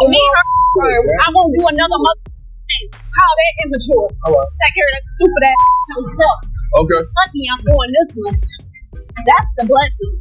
Me, I won't do another thing. Call that immature. Take care of that stupid ass yourself. Okay. Lucky I'm doing this much. That's the blessing.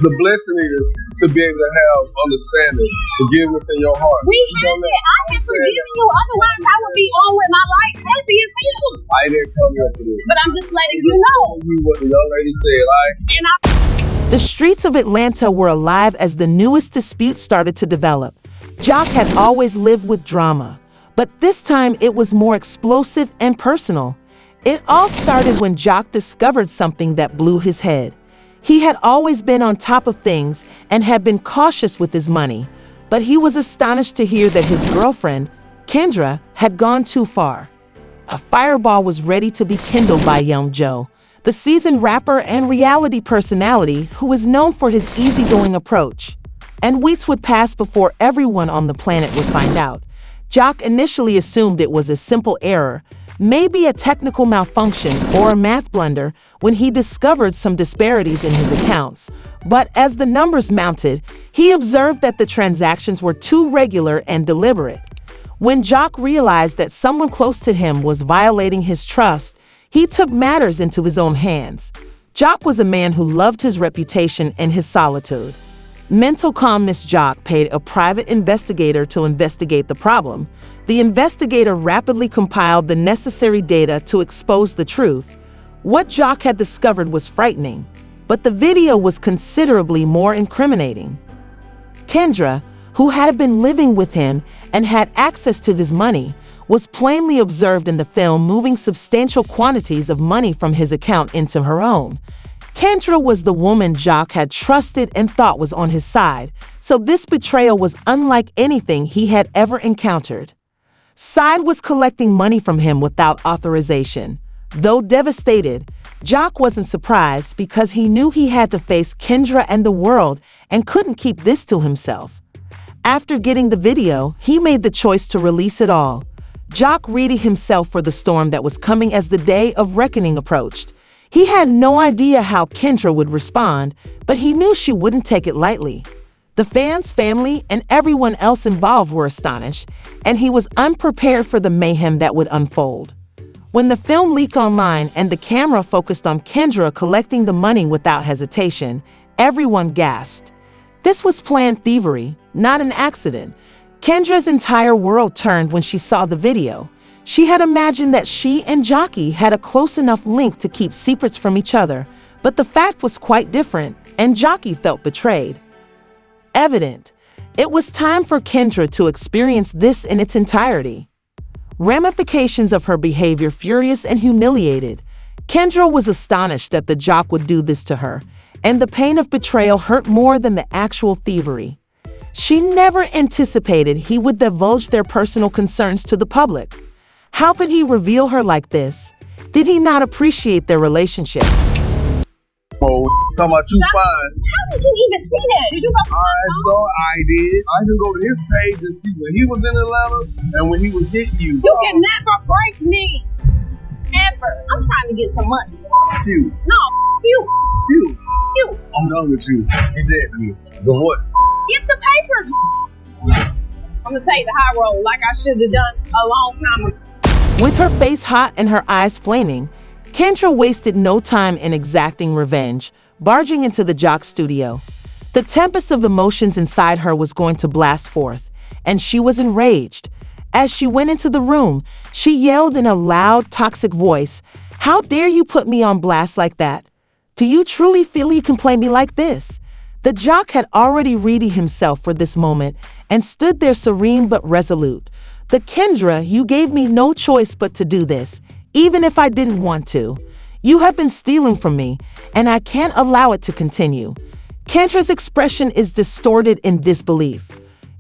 The blessing is to be able to have understanding, forgiveness in your heart. We have it. I have forgiven you. Otherwise, I would be on with my life happy as hell. I didn't come here for this. But I'm just letting you know. What the young lady said. The streets of Atlanta were alive as the newest dispute started to develop. Jock had always lived with drama, but this time it was more explosive and personal. It all started when Jock discovered something that blew his head. He had always been on top of things and had been cautious with his money, but he was astonished to hear that his girlfriend, Kendra, had gone too far. A fireball was ready to be kindled by Young Joe, the seasoned rapper and reality personality who is known for his easygoing approach. And weeks would pass before everyone on the planet would find out. Jock initially assumed it was a simple error, maybe a technical malfunction or a math blunder, when he discovered some disparities in his accounts. But as the numbers mounted, he observed that the transactions were too regular and deliberate. When Jock realized that someone close to him was violating his trust, he took matters into his own hands. Jock was a man who loved his reputation and his solitude. Mental calmness Jock paid a private investigator to investigate the problem. The investigator rapidly compiled the necessary data to expose the truth. What Jock had discovered was frightening, but the video was considerably more incriminating. Kendra, who had been living with him and had access to his money, was plainly observed in the film moving substantial quantities of money from his account into her own. Kendra was the woman Jock had trusted and thought was on his side, so this betrayal was unlike anything he had ever encountered. Side was collecting money from him without authorization. Though devastated, Jock wasn't surprised because he knew he had to face Kendra and the world and couldn't keep this to himself. After getting the video, he made the choice to release it all. Jock readied himself for the storm that was coming as the day of reckoning approached. He had no idea how Kendra would respond, but he knew she wouldn't take it lightly. The fans, family, and everyone else involved were astonished, and he was unprepared for the mayhem that would unfold. When the film leaked online and the camera focused on Kendra collecting the money without hesitation, everyone gasped. This was planned thievery, not an accident. Kendra's entire world turned when she saw the video. She had imagined that she and Jockey had a close enough link to keep secrets from each other, but the fact was quite different, and Jockey felt betrayed. Evident, it was time for Kendra to experience this in its entirety. Ramifications of her behavior furious and humiliated. Kendra was astonished that the Jock would do this to her, and the pain of betrayal hurt more than the actual thievery. She never anticipated he would divulge their personal concerns to the public. How could he reveal her like this? Did he not appreciate their relationship? Oh, talking about you fine. How did you even see that? Did you go? Alright, so I did. I can go to his page and see when he was in Atlanta and when he was hitting you. You can never break me. Ever. I'm trying to get some money. You. No, you. You. You. I'm done with you. Exactly. The what? Get the papers. I'm gonna take the high road like I should have done a long time ago. With her face hot and her eyes flaming, Kendra wasted no time in exacting revenge, barging into the Jock studio. The tempest of emotions inside her was going to blast forth, and she was enraged. As she went into the room, she yelled in a loud, toxic voice, "How dare you put me on blast like that? Do you truly feel you can play me like this?" The Jock had already readied himself for this moment and stood there serene but resolute. "The Kendra, you gave me no choice but to do this, even if I didn't want to. You have been stealing from me, and I can't allow it to continue." Kendra's expression is distorted in disbelief.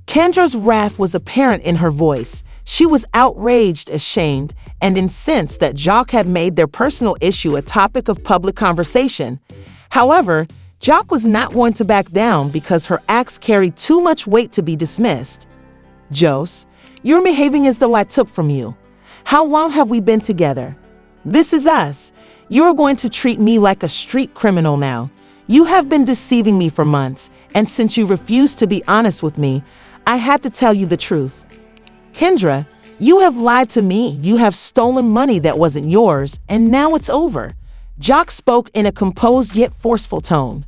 Kendra's wrath was apparent in her voice. She was outraged, ashamed, and incensed that Jock had made their personal issue a topic of public conversation. However, Jock was not going to back down because her acts carried too much weight to be dismissed. "Jose, you're behaving as though I took from you. How long have we been together? This is us. You're going to treat me like a street criminal now. You have been deceiving me for months, and since you refuse to be honest with me, I had to tell you the truth. Kendra, you have lied to me. You have stolen money that wasn't yours, and now it's over. Jock spoke in a composed yet forceful tone.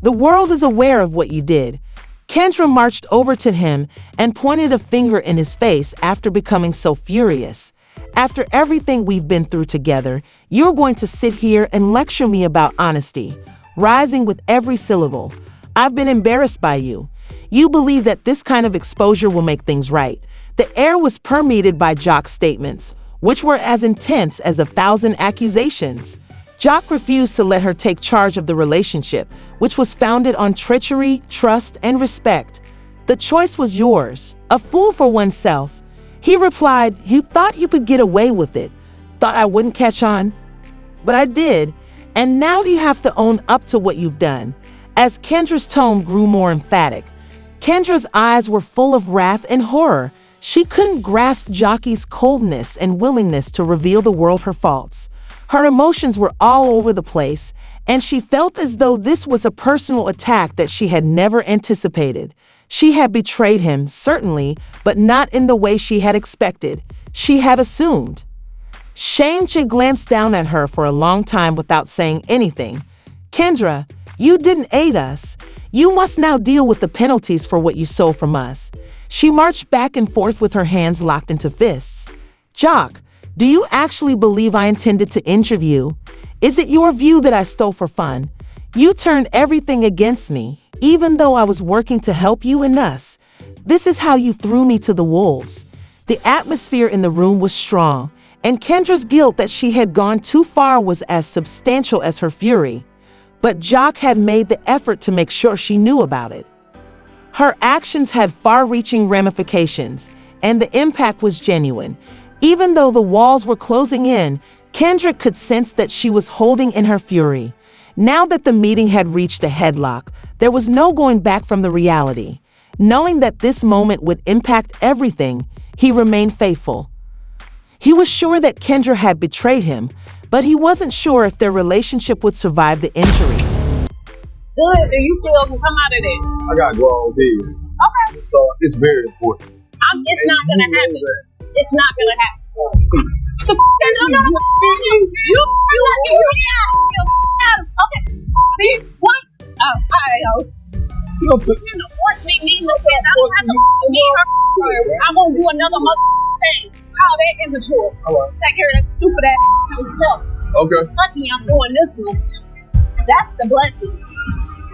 The world is aware of what you did. Kendra marched over to him and pointed a finger in his face after becoming so furious. After everything we've been through together, you're going to sit here and lecture me about honesty, rising with every syllable. I've been embarrassed by you. You believe that this kind of exposure will make things right. The air was permeated by Jock's statements, which were as intense as 1,000 accusations. Jock refused to let her take charge of the relationship, which was founded on treachery, trust, and respect. The choice was yours. A fool for oneself. He replied, you thought you could get away with it. Thought I wouldn't catch on? But I did. And now you have to own up to what you've done. As Kendra's tone grew more emphatic, Kendra's eyes were full of wrath and horror. She couldn't grasp Jock's coldness and willingness to reveal the world her faults. Her emotions were all over the place, and she felt as though this was a personal attack that she had never anticipated. She had betrayed him, certainly, but not in the way she had expected. She had assumed. Shamed, she glanced down at her for a long time without saying anything. Kendra, you didn't aid us. You must now deal with the penalties for what you stole from us. She marched back and forth with her hands locked into fists. Jock, do you actually believe I intended to injure you? Is it your view that I stole for fun? You turned everything against me, even though I was working to help you and us. This is how you threw me to the wolves. The atmosphere in the room was strong, and Kendra's guilt that she had gone too far was as substantial as her fury. But Jock had made the effort to make sure she knew about it. Her actions had far-reaching ramifications, and the impact was genuine. Even though the walls were closing in, Kendra could sense that she was holding in her fury. Now that the meeting had reached a headlock, there was no going back from the reality. Knowing that this moment would impact everything, he remained faithful. He was sure that Kendra had betrayed him, but he wasn't sure if their relationship would survive the injury. Good, do you feel can come out of that? I got grown kids. Okay. So it's very important. It's not gonna happen. It's not gonna happen. The f*** you lucky you got okay. See what? Oh, alright, you know, force me needless and I don't have to meet her. I won't do another thing. Call that immature. Take care of that stupid ass yourself. Okay. Lucky I'm doing this one. That's the blessing.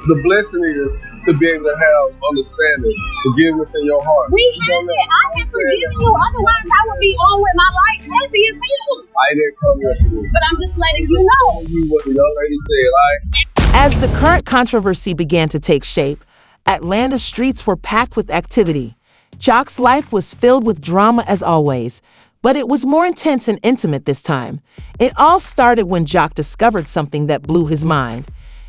The blessing is to be able to have understanding, forgiveness in your heart. We have it. I have forgiven you. Otherwise, I would be on with my life happy as hell. I didn't come here for this. But I'm just letting you know. You what the young lady said. As the current controversy began to take shape, Atlanta's streets were packed with activity. Jock's life was filled with drama as always, but it was more intense and intimate this time. It all started when Jock discovered something that blew his mind.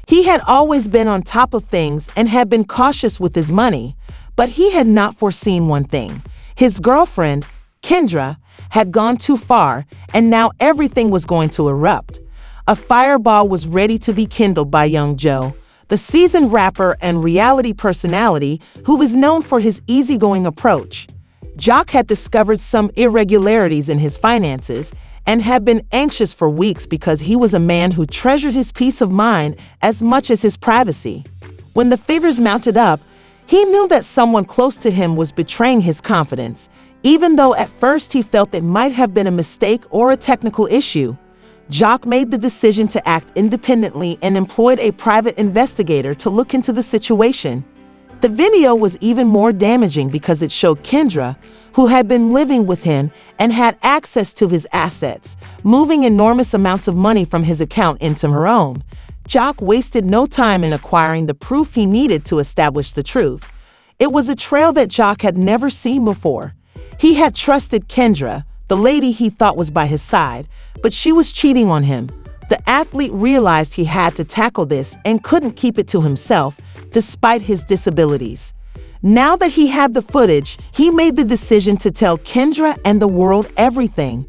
He had always been on top of things and had been cautious with his money, but he had not foreseen one thing. His girlfriend, Kendra, had gone too far, and now everything was going to erupt. A fireball was ready to be kindled by young Joe, the seasoned rapper and reality personality who was known for his easygoing approach. Jock had discovered some irregularities in his finances and had been anxious for weeks because he was a man who treasured his peace of mind as much as his privacy. When the figures mounted up, he knew that someone close to him was betraying his confidence, even though at first he felt it might have been a mistake or a technical issue. Jock made the decision to act independently and employed a private investigator to look into the situation. The video was even more damaging because it showed Kendra, who had been living with him and had access to his assets, moving enormous amounts of money from his account into her own. Jock wasted no time in acquiring the proof he needed to establish the truth. It was a trail that Jock had never seen before. He had trusted Kendra, the lady he thought was by his side, but she was cheating on him. The athlete realized he had to tackle this and couldn't keep it to himself, despite his disabilities. Now that he had the footage, he made the decision to tell Kendra and the world everything.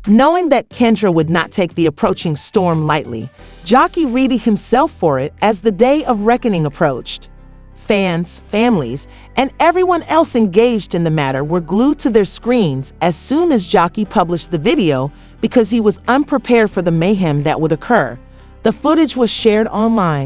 Knowing that Kendra would not take the approaching storm lightly, Jock readied himself for it as the day of reckoning approached. Fans, families, and everyone else engaged in the matter were glued to their screens as soon as Jockey published the video because he was unprepared for the mayhem that would occur. The footage was shared online.